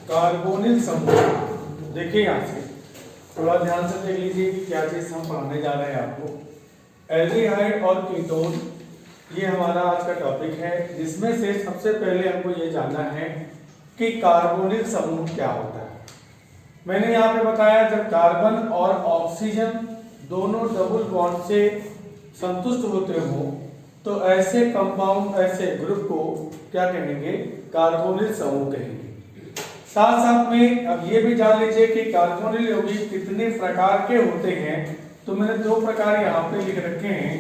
Carbonyl समूह। देखिए यहाँ से थोड़ा ध्यान से देख लीजिए कि क्या चीज हम पढ़ाने जा रहे हैं आपको। एल्डिहाइड और कीटोन, ये हमारा आज का टॉपिक है, जिसमें से सबसे पहले हमको ये जानना है कि कार्बोनिल समूह क्या होता है। मैंने यहाँ पे बताया जब कार्बन और ऑक्सीजन दोनों डबल बॉन्ड से संतुष्ट होते हो तो ऐसे कंपाउंड, ऐसे ग्रुप को क्या कहेंगे? कार्बोनिल समूह कहेंगे। साथ साथ में अब ये भी जान लीजिए कि कार्बोनिल यौगिक कितने प्रकार के होते हैं। तो मैंने दो प्रकार यहाँ पे लिख रखे हैं।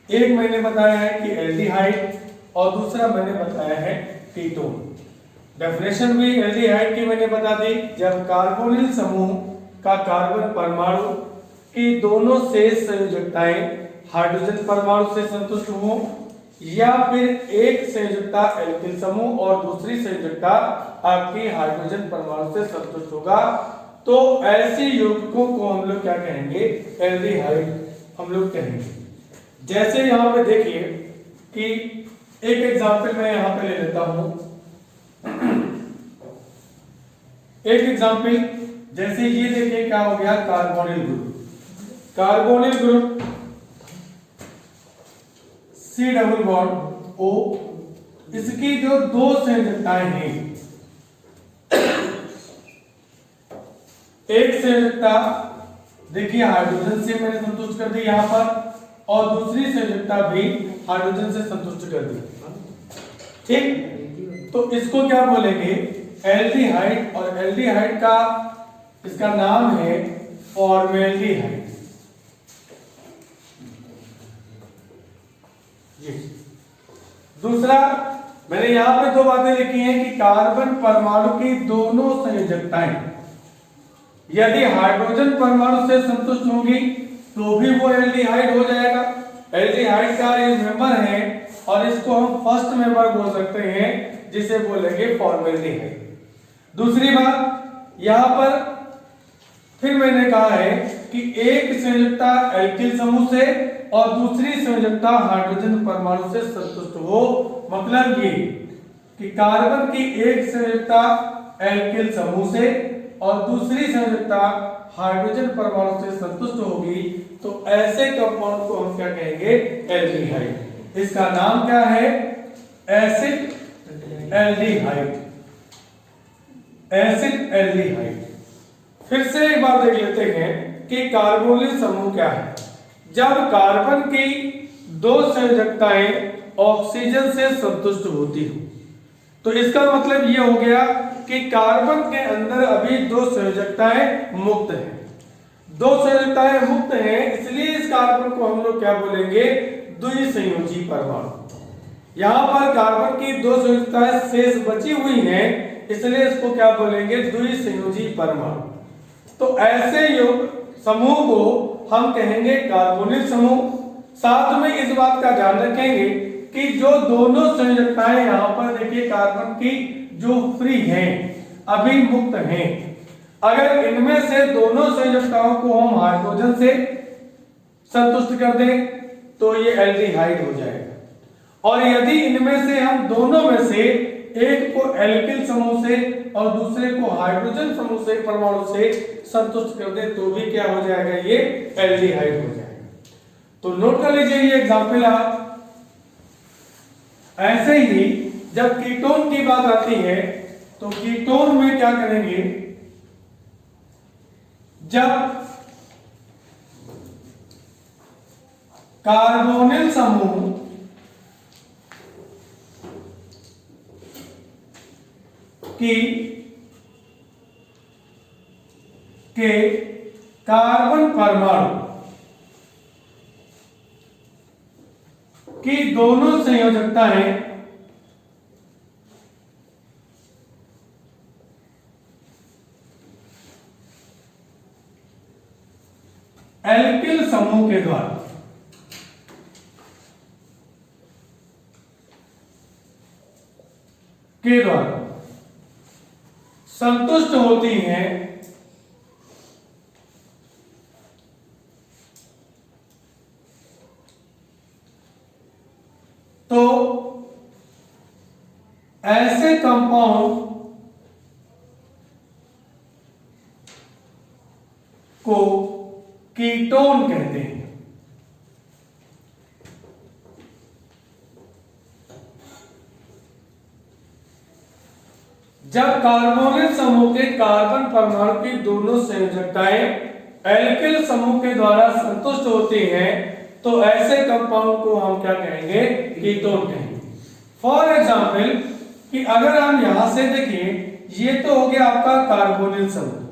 एक मैंने बताया है कि एल्डिहाइड और दूसरा मैंने बताया है कीटोन। डेफिनेशन भी एल्डिहाइड की मैंने बता दी, जब कार्बोनिल समूह का कार्बन परमाणु की दोनों शेष संयोजकताएं हाइड्रोजन परमाणु से संतुष्ट हो, या फिर एक संयोजकता एल्किल समूह और दूसरी संयोजकता आपकी हाइड्रोजन परमाणु से संतुष्ट होगा, तो ऐसे यौगिकों को हम लोग क्या कहेंगे? एल्डिहाइड हम लोग कहेंगे। जैसे यहाँ पे देखिए कि एक एग्जांपल मैं यहाँ पे ले लेता हूं। एक एग्जांपल जैसे ये देखिए क्या हो गया? Carbonyl group. Carbonyl group C double bond O, इसकी जो दो संयोजकताएं हैं, एक संयोजकता देखिए हाइड्रोजन से मैंने संतुष्ट कर दी यहां पर, और दूसरी संयोजकता भी हाइड्रोजन से संतुष्ट कर दी। ठीक, तो इसको क्या बोलेंगे? एल्डिहाइड। और एल्डिहाइड का इसका नाम है फॉर्मेल्डिहाइड। दूसरा मैंने यहां पे दो बातें लिखी हैं कि कार्बन परमाणु की दोनों संयोजकताएं यदि हाइड्रोजन परमाणु से संतुष्ट होंगी तो भी वो एल्डिहाइड हो जाएगा। एल्डिहाइड का एक मेंबर है और इसको हम फर्स्ट मेंबर बोल सकते हैं, जिसे बोलेंगे फॉर्मेल्डिहाइड। दूसरी बात यहां पर फिर मैंने कहा है कि एक संयोजकता एल्किल समूह से और दूसरी संयोजकता हाइड्रोजन परमाणु से संतुष्ट हो, मतलब ये कि कार्बन की एक संयोजकता एल्किल समूह से और दूसरी संयोजकता हाइड्रोजन परमाणु से संतुष्ट होगी, तो ऐसे कंपाउंड को हम क्या कहेंगे? एल्डिहाइड। इसका नाम क्या है? Acid aldehyde. Acid aldehyde. फिर से एक बार देख लेते हैं कि कार्बोनिल समूह क्या है। जब कार्बन की दो संयोजकताएं ऑक्सीजन से संतुष्ट होती हो, तो इसका मतलब ये हो गया कि कार्बन के अंदर अभी दो संयोजकताएं मुक्त हैं। दो संयोजकताएं मुक्त हैं, इसलिए इस कार्बन को हम लोग क्या बोलेंगे? द्विसंयोजी परमाणु। यहां पर कार्बन की दो संयोजकताएं शेष बची हुई हैं, इसलिए इसको क्या बोलेंगे? द्विसंयोजी परमाणु। तो ऐसे युग समूह को हम कहेंगे कार्बोनिल समूह। साथ में इस बात का ध्यान रखेंगे कि जो दोनों संयोजकताएं यहां पर देखिए कार्बन की जो फ्री हैं, अभी मुक्त हैं, अगर इनमें से दोनों संयोजकताओं को हम हाइड्रोजन से संतुष्ट कर दें तो ये एल्डिहाइड हो जाएगा। और यदि इनमें से हम दोनों में से एक को एल्किल समूह से और दूसरे को हाइड्रोजन समूह से परमाणु से संतुष्ट कर दे तो भी क्या हो जाएगा? ये एल्डिहाइड हो जाएगा। तो नोट कर लीजिए ये एग्जांपल आप। ऐसे ही जब कीटोन की बात आती है तो कीटोन में क्या करेंगे? जब कार्बोनिल समूह की के कार्बन परमाणु की दोनों संयोजकताएं एल्किल समूह के द्वारा संतुष्ट होती हैं, तो ऐसे कंपाउंड को कीटोन कहते हैं। जब कार्बोनिल समूह के कार्बन परमाणु की दोनों संयोजकताएं एल्किल समूह के द्वारा संतुष्ट होती हैं तो ऐसे कंपाउंड को हम क्या कहेंगे? कीटोन कहेंगे। फॉर एग्जाम्पल कि अगर हम यहां से देखिए, ये तो हो गया आपका कार्बोनिल समूह,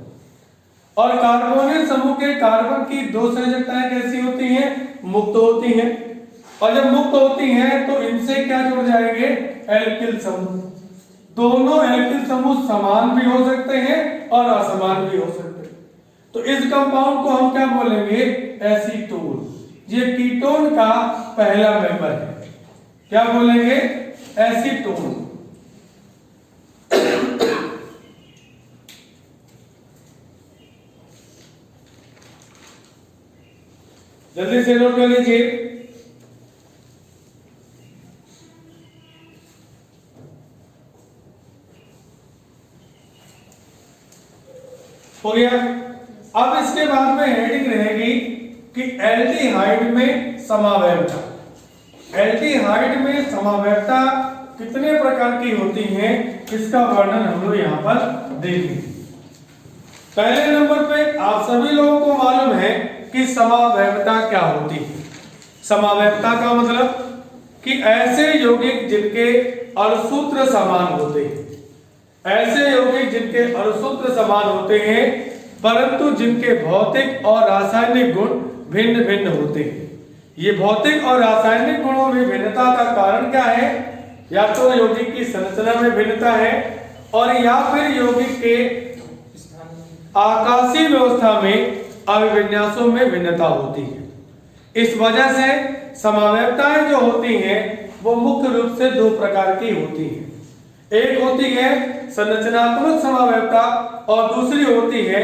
और कार्बोनिल समूह के कार्बन की दो संयोजकताएं कैसी होती हैं? मुक्त होती हैं, और जब मुक्त होती हैं तो इनसे क्या जुड़ जाएंगे? एल्किल समूह। दोनों एल्किल समूह समान भी हो सकते हैं और असमान भी हो सकते हैं, तो इस कंपाउंड को हम क्या बोलेंगे? एसीटोन। ये कीटोन का पहला मेंबर है। क्या बोलेंगे? एसीटोन। जल्दी से नोट कर लीजिए। हो गया। अब इसके बाद में हेडिंग रहेगी कि एल्डिहाइड में समावयवता। एल्डिहाइड में समावयवता कितने प्रकार की होती है, इसका वर्णन हम लोग यहां पर देखेंगे। पहले नंबर पे आप सभी लोगों को मालूम है कि समावयवता क्या होती है। समावयवता का मतलब कि ऐसे यौगिक जिनके अणुसूत्र समान होते हैं, ऐसे यौगिक जिनके अणुसूत्र समान होते हैं परंतु जिनके भौतिक और रासायनिक गुण भिन्न भिन्न होते हैं। ये भौतिक और रासायनिक गुणों में भिन्नता का कारण क्या है? या तो यौगिक की संरचना में भिन्नता है, और या फिर यौगिक के आकाशीय व्यवस्था में अभिविन्यासों में भिन्नता होती है। इस वजह से समावयवताएं जो होती हैं वो मुख्य रूप से दो प्रकार की होती हैं। एक होती है संरचनात्मक समावयवता और दूसरी होती है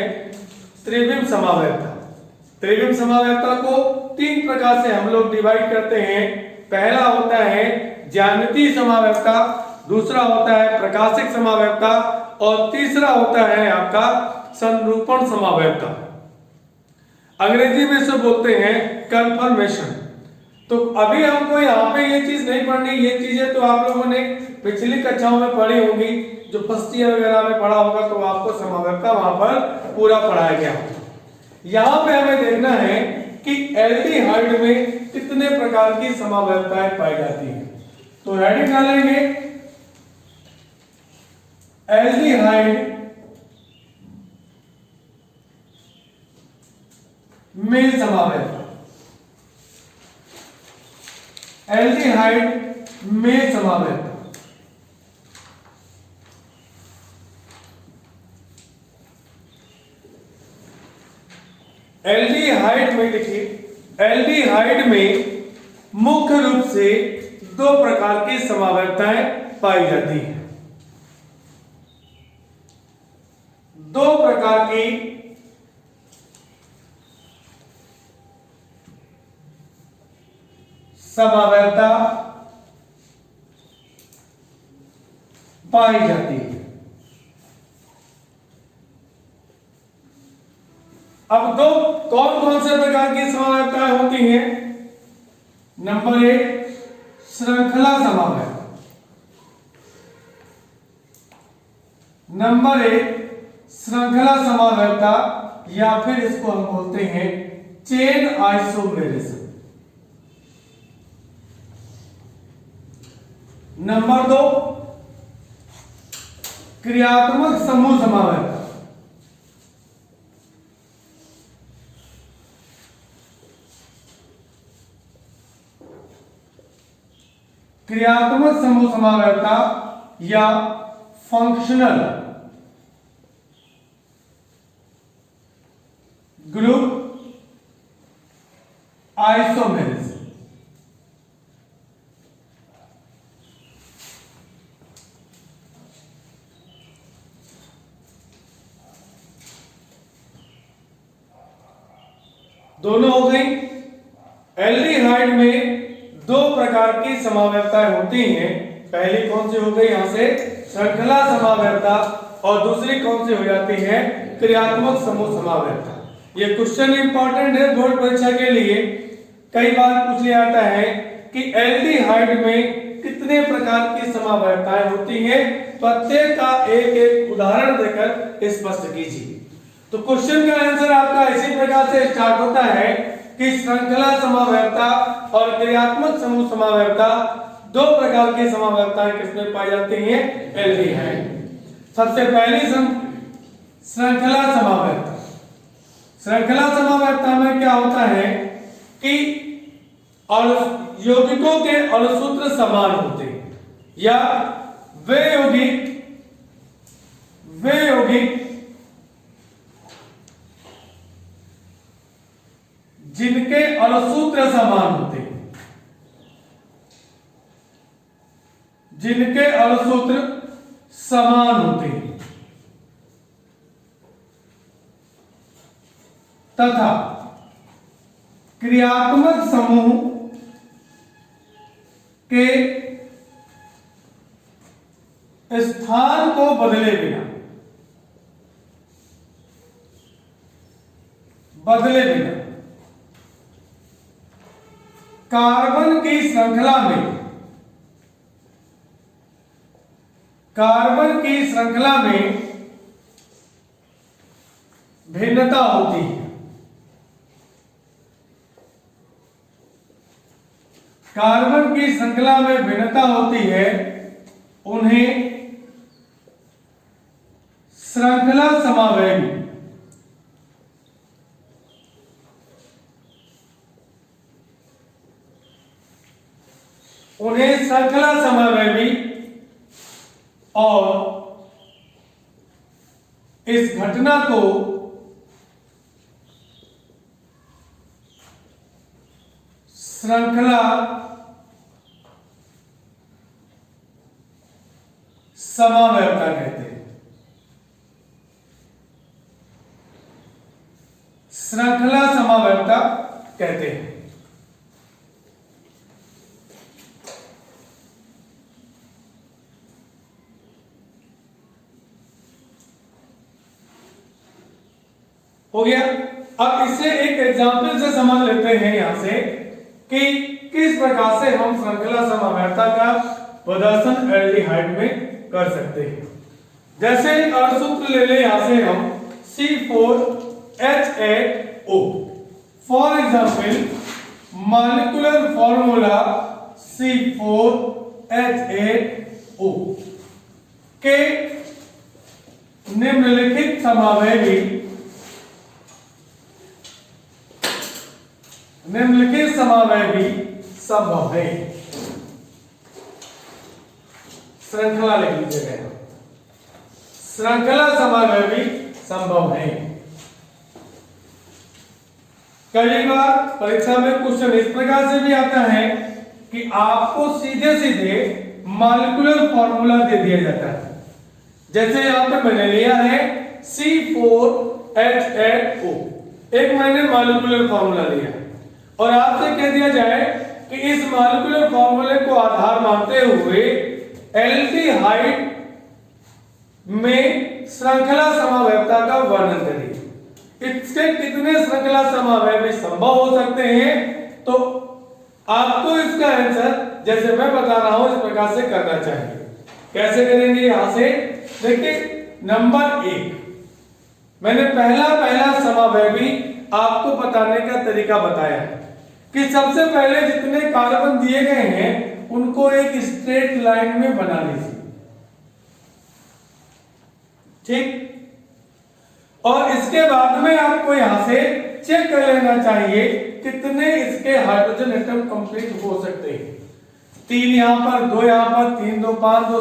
त्रिविम समावयवता। त्रिविम समावयवता को तीन प्रकार से हम लोग डिवाइड करते हैं। पहला होता है ज्यामितीय समावयवता, दूसरा होता है प्रकाशिक समावयवता, और तीसरा होता है आपका संरूपण समावयवता। अंग्रेजी में इसे बोलते हैं कन्फर्मेशन। तो अभी हमको यहाँ पे ये चीज नहीं पढ़नी, ये चीजें तो आप लोगों ने पिछली कक्षाओं में पढ़ी होंगी, जो फर्स्ट ईयर वगैरह में पढ़ा होगा तो आपको समावयवता वहां पर पूरा पढ़ाया गया। यहाँ पे हमें देखना है कि एल्डिहाइड में कितने प्रकार की समावयवताएं पाई जाती हैं। तो हेडिंग डालेंगे एल्डिहाइड में समावयवता। एल्डिहाइड में समावयवता। एल्डिहाइड में देखिए, एल्डिहाइड में मुख्य रूप से दो प्रकार की समावयवताएं पाई जाती हैं। दो प्रकार की समावयवता पाई जाती है। अब दो कौन कौन से प्रकार की समावयवताएं होती हैं? नंबर एक श्रृंखला समावयवता। नंबर एक श्रृंखला समावयवता, या फिर इसको हम बोलते हैं चेन आइसोमेरिज्म। नंबर दो क्रियात्मक समूह समावयवता। क्रियात्मक समूह समावयवता या फंक्शनल ग्रुप आइसोमेरिज्म। दोनों हो गई। एल्डिहाइड में दो प्रकार की समावयवताएं होती हैं, पहली कौन सी हो गई यहाँ से श्रृंखला समावैधता और दूसरी कौन सी हो जाती है क्रियात्मक समूह समावैधता। ये क्वेश्चन इंपॉर्टेंट है बोर्ड परीक्षा के लिए, कई बार पूछ लिया जाता है कि एल्डिहाइड में कितने प्रकार की समावैधताएं होती हैं, प्रत्येक का एक एक उदाहरण देकर स्पष्ट कीजिए। तो क्वेश्चन का आंसर आपका इसी प्रकार से स्टार्ट होता है कि श्रृंखला समावैधता और क्रियात्मक समूह समावैधता दो प्रकार की समावैधताएं किसमें पाई जाती हैं एल्डिहाइड। सबसे पहली श्रृंखला समावैधता। श्रृंखला समावैधता में क्या होता है कि यौगिकों के अणुसूत्र समान होते हैं या वे यौगिक जिनके अणुसूत्र समान होते हैं, जिनके अणुसूत्र समान होते हैं तथा क्रियात्मक समूह के स्थान को बदले बिना कार्बन की श्रृंखला में भिन्नता होती है। कार्बन की श्रृंखला में भिन्नता होती है, उन्हें श्रृंखला समावैवी और इस घटना को श्रृंखला समावैधता कहते हैं। श्रृंखला समावैधता कहते हैं। हो गया। अब इसे एक एग्जांपल से समझ लेते हैं यहां से कि किस प्रकार से हम श्रृंखला समावैधता का प्रदर्शन एल्डिहाइड में कर सकते हैं। जैसे एक अणुसूत्र ले ले यहां से हम C4H8O, for example molecular formula C4H8O के निम्नलिखित समावैवी संभव है। श्रृंखला लिख लीजिएगा, श्रृंखला समावैवी संभव है। कई बार परीक्षा में क्वेश्चन इस प्रकार से भी आता है कि आपको सीधे सीधे मॉलिक्यूलर फॉर्मूला दे दिया जाता है। जैसे यहां पे मैंने लिया है C4H8O, एक मैंने मॉलिक्यूलर फॉर्मूला लिया और आपसे कह दिया जाए कि इस मॉलिक्यूलर फॉर्मूले को आधार मानते हुए एल्डिहाइड में श्रृंखला समावैधता का वर्णन करिए। इसके कितने श्रृंखला समावैवी संभव हो सकते हैं, तो आपको इसका आंसर जैसे मैं बता रहा हूं इस प्रकार से करना चाहिए। कैसे करेंगे, यहां से देखिए नंबर 1 मैंने पहला समावैवी आपको बताने का तरीका बताया है कि सबसे पहले जितने कार्बन दिए गए हैं उनको एक स्ट्रेट लाइन में बना लीजिए, ठीक। और इसके बाद में आपको यहां से चेक कर लेना चाहिए कितने इसके हाइड्रोजन एटम कंप्लीट हो सकते हैं। 3 यहां पर, 2 यहां पर, 3 2 5 2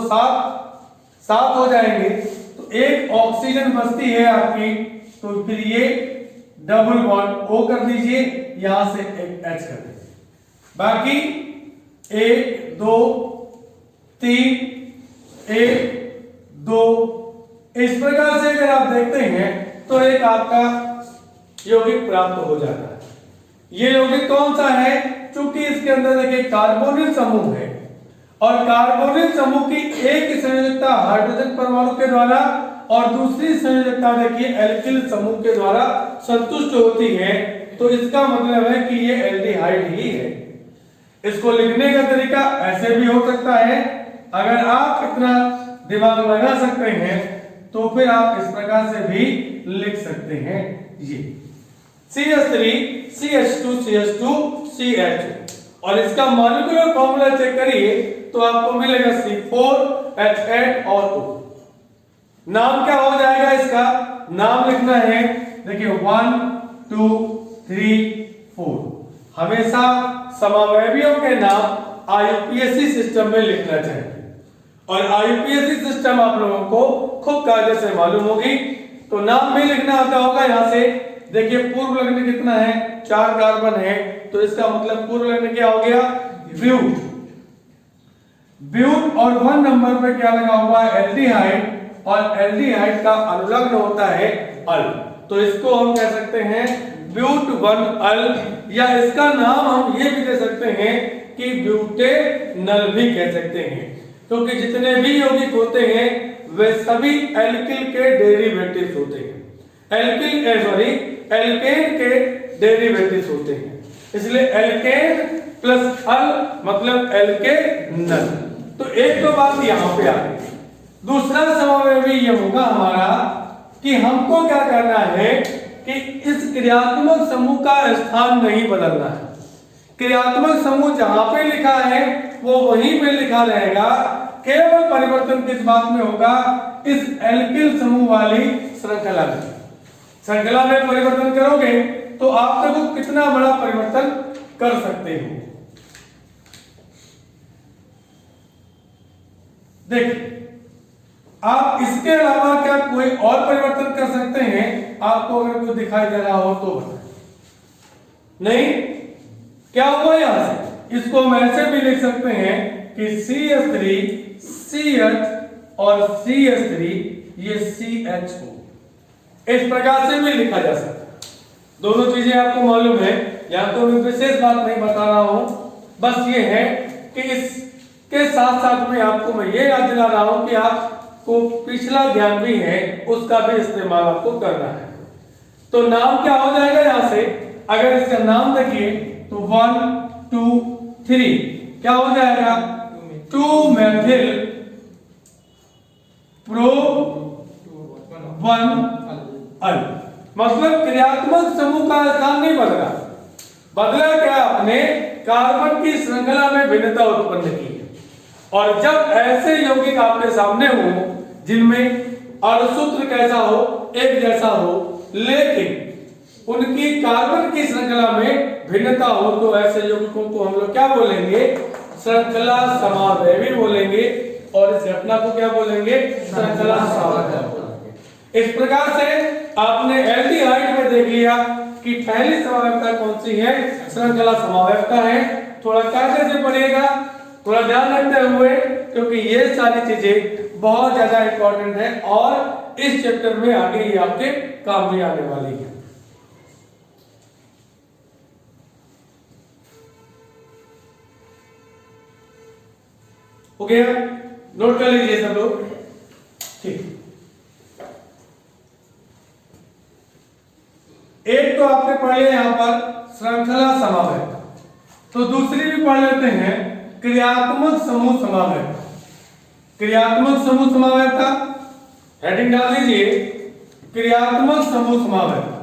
7 हो जाएंगे। तो एक ऑक्सीजन बचती है आपकी, तो फिर ये डबल बॉन्ड O कर दीजिए, यहां से एक H कर दीजिए। बाकी 1 2 3 1 2 इस प्रकार से अगर आप देखते हैं तो एक आपका यौगिक प्राप्त हो जाता है। ये यौगिक कौन सा है, क्योंकि इसके अंदर देखिए कार्बोनिल समूह है और कार्बोनिल समूह की एक संयोजकता हाइड्रोजन परमाणु के द्वारा और दूसरी संयोजकता देखिए एल्किल समूह के द्वारा संतुष्ट होती है, तो इसका मतलब है कि ये एल्डिहाइड ही है। इसको लिखने का तरीका ऐसे भी हो सकता है, अगर आप इतना दिमाग लगा सकते हैं तो फिर आप इस प्रकार से भी लिख सकते हैं। ये CH3 CH2 CH2 CH, और इसका मॉलिक्यूलर फॉर्मूला चेक करिए तो आपको मिलेगा C4H8 और O। नाम क्या हो जाएगा इसका? नाम लिखना है देखिए 1 2 3 4। हमेशा समावयवियों के नाम IUPAC सिस्टम में लिखना चाहिए, और IUPAC सिस्टम आप लोगों को खूब कायदे से मालूम होगी। तो नाम भी लिखना आता होगा। यहां से देखिए पूर्व लग्न कितना है? 4 कार्बन है, तो इसका मतलब पूर्व लग्न क्या हो गया? ब्यूट। ब्यूट और 1 नंबर पे क्या लगा हुआ है? एल्डिहाइड, और एल्डिहाइड का अनुलग्न होता है अल, तो इसको हम कह सकते हैं ब्यूट 1 अल, या इसका नाम हम ये भी दे सकते हैं कि ब्यूटेनल भी कह सकते हैं, क्योंकि जितने भी यौगिक होते हैं वे सभी एल्किल के डेरिवेटिव्स होते हैं। एल्केन के डेरिवेटिव्स होते हैं, इसलिए एल्केन प्लस अल मतलब एल्केनल। तो एक तो बात यहां पे आ गई। दूसरा समावेशी ये होगा हमारा कि हमको क्या करना है कि इस क्रियात्मक समूह का स्थान नहीं बदलना है। क्रियात्मक समूह जहां पे लिखा है वो वहीं पे लिखा रहेगा। केवल परिवर्तन किस बात में होगा? इस एल्किल समूह वाली श्रृंखला में। श्रृंखला में परिवर्तन करोगे तो आप देखो कितना बड़ा परिवर्तन कर सकते हो। देखिए, आप इसके अलावा क्या कोई और परिवर्तन कर सकते हैं? आपको अगर कुछ दिखाई दे रहा हो तो बताएं। नहीं, क्या हुआ यहां से? इसको हम ऐसे भी लिख सकते हैं कि CH3 CH और CH3 ये CHO, इस प्रकार से भी लिखा जा सकता है। दोनों चीजें आपको मालूम है, यहां तो मैं विशेष बात नहीं बता रहा हूं, बस ये है कि इसके साथ साथ में आपको मैं ये याद दिला रहा हूं कि आपको पिछला ज्ञान भी है उसका भी इस्तेमाल आपको करना है। तो नाम क्या हो जाएगा यहां से? अगर इसका नाम देखिए तो 1 2 3 क्या हो जाएगा? 2 मेथिल प्रो 1 अल। मतलब क्रियात्मक समूह का स्थान नहीं बदला। बदला क्या? आपने कार्बन की श्रृंखला में भिन्नता उत्पन्न की है। और जब ऐसे यौगिक आपके सामने हो जिनमें अणुसूत्र कैसा हो? एक जैसा हो, लेकिन उनकी कार्बन की श्रृंखला में भिन्नता हो, तो ऐसे यौगिकों को हम लोग क्या बोलेंगे? श्रृंखला समावयवी बोलेंगे। और इस घटना को क्या बोलेंगे? श्रृंखला समावयव। इस प्रकार से आपने एल्डिहाइड में देख लिया कि पहली समावयवता कौन सी है? श्रृंखला समावयवता है। थोड़ा कायदे से पढ़िएगा, थोड़ा ध्यान रखते हुए, क्योंकि ये सारी चीजें बहुत ज्यादा इंपॉर्टेंट है और इस चैप्टर में आगे ये आपके काम भी आने वाली है। हो गया? नोट कर लीजिए सब लोग। ठीक, एक तो आपने पढ़ लिया यहां पर श्रृंखला समावयवता, तो दूसरी भी पढ़ लेते हैं क्रियात्मक समूह समावयवता। क्रियात्मक समूह समावयवता हेडिंग डाल दीजिए, क्रियात्मक समूह समावयवता।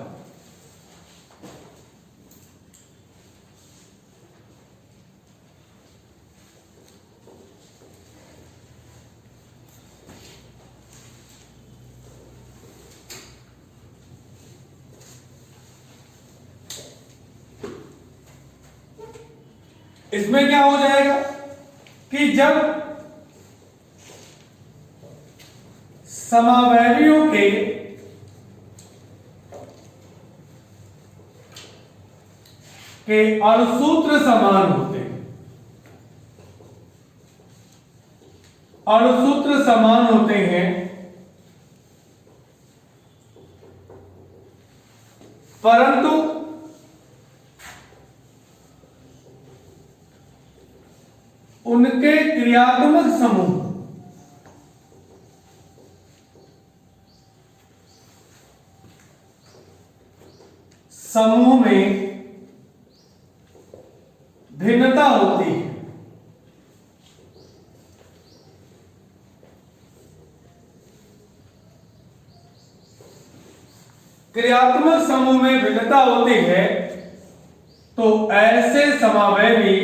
इसमें क्या हो जाएगा कि जब समावयवियों के अणुसूत्र समान होते हैं, अणुसूत्र समान होते हैं, परंतु उनके क्रियात्मक समूह में भिन्नता होती है। क्रियात्मक समूह में भिन्नता होती है तो ऐसे समावयवी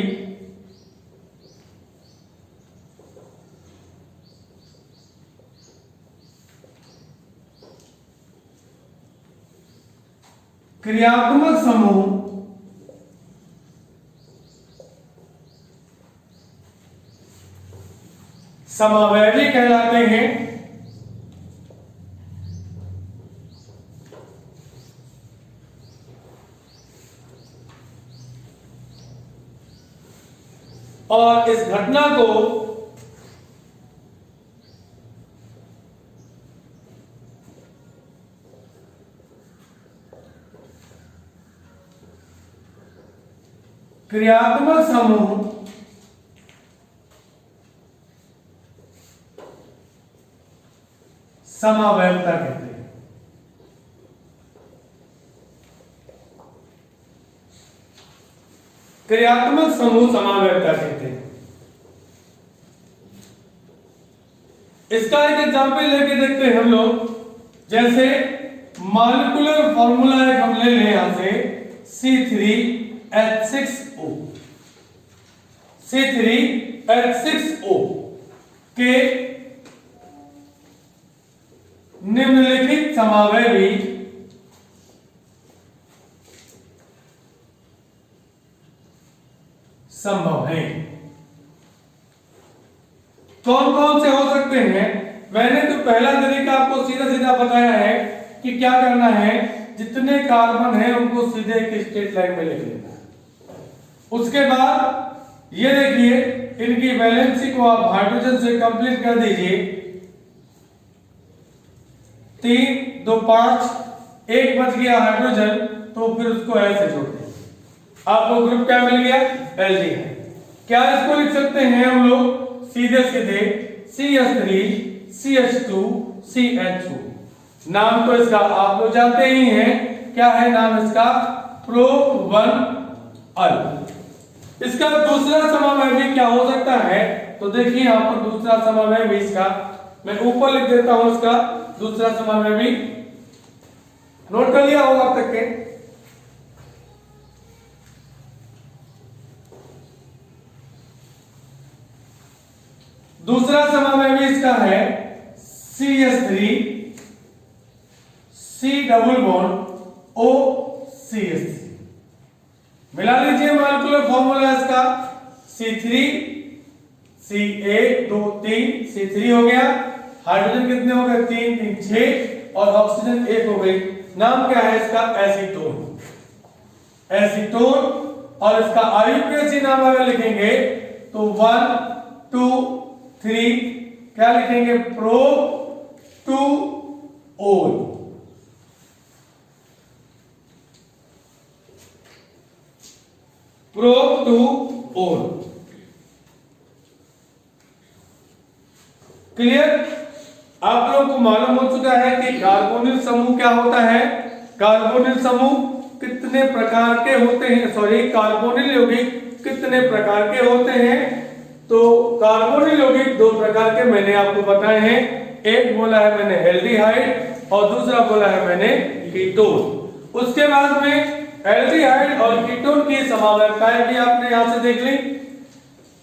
क्रियात्मक समूह समावयवी कहलाते हैं। और इस घटना को क्रियात्मक समूह समावयवता कहते हैं। क्रियात्मक समूह समावयवता कहते हैं। इसका एक एग्जाम्पल लेके देखते हैं हम लोग। जैसे मॉलिक्यूलर फॉर्मूला एक हम ले लें यहां से C3H6O। C3H6O के निम्नलिखित समावयवी संभव है। कौन कौन से हो सकते हैं? मैंने तो पहला तरीका आपको सीधा सीधा बताया है कि क्या करना है, जितने कार्बन हैं उनको सीधे एक स्ट्रेट लाइन में लिख लेना है। उसके बाद ये देखिए, इनकी वैलेंसी को आप हाइड्रोजन से कंप्लीट कर दीजिए। 3 2 5 एक बच गया हाइड्रोजन, तो फिर उसको ऐसे जोड़ दें। आपको ग्रुप क्या मिल गया? एल्डिहाइड। क्या इसको लिख सकते हैं हम लोग सीधे सीधे CH3 CH2 CHO। नाम तो इसका आप लोग जानते ही हैं, क्या है नाम इसका? Pro1Al। इसका दूसरा समावयवी क्या हो सकता है? तो देखिए यहां पर दूसरा समावयवी इसका मैं ऊपर लिख देता हूं। इसका दूसरा समावयवी नोट कर लिया होगा अब तक के। दूसरा समावयवी इसका है CH3 C double bond O CH3। मिला लीजिए मॉलिक्यूलर फॉर्मूला इसका C3 C1 2 3 C3 हो गया। हाइड्रोजन कितने हो गए? 3 3 6 और ऑक्सीजन 1 हो गई। नाम क्या है इसका? एसीटोन। एसीटोन। और इसका आईयूपीएसी नाम अगर लिखेंगे तो 1 2 3 क्या लिखेंगे? Pro2ol। Pro2ol। क्लियर? आप लोगों को मालूम हो चुका है कि कार्बोनिल समूह क्या होता है। कार्बोनिल समूह कितने प्रकार के होते हैं, सॉरी कार्बोनिल यौगिक कितने प्रकार के होते हैं। तो कार्बोनिल यौगिक 2 प्रकार के मैंने आपको बताए हैं। एक बोला है मैंने एल्डिहाइड और दूसरा बोला है मैंने कीटोन। उसके बाद में एल्डिहाइड और कीटोन की समावयवताएं भी आपने यहां से देख ली।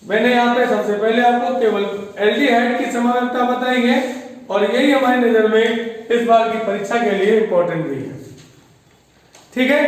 मैंने यहाँ पे सबसे पहले आपको केवल एल्डिहाइड की समावयवता बताई है और यही हमारी नजर में इस बार की परीक्षा के लिए इंपॉर्टेंट भी है। ठीक है।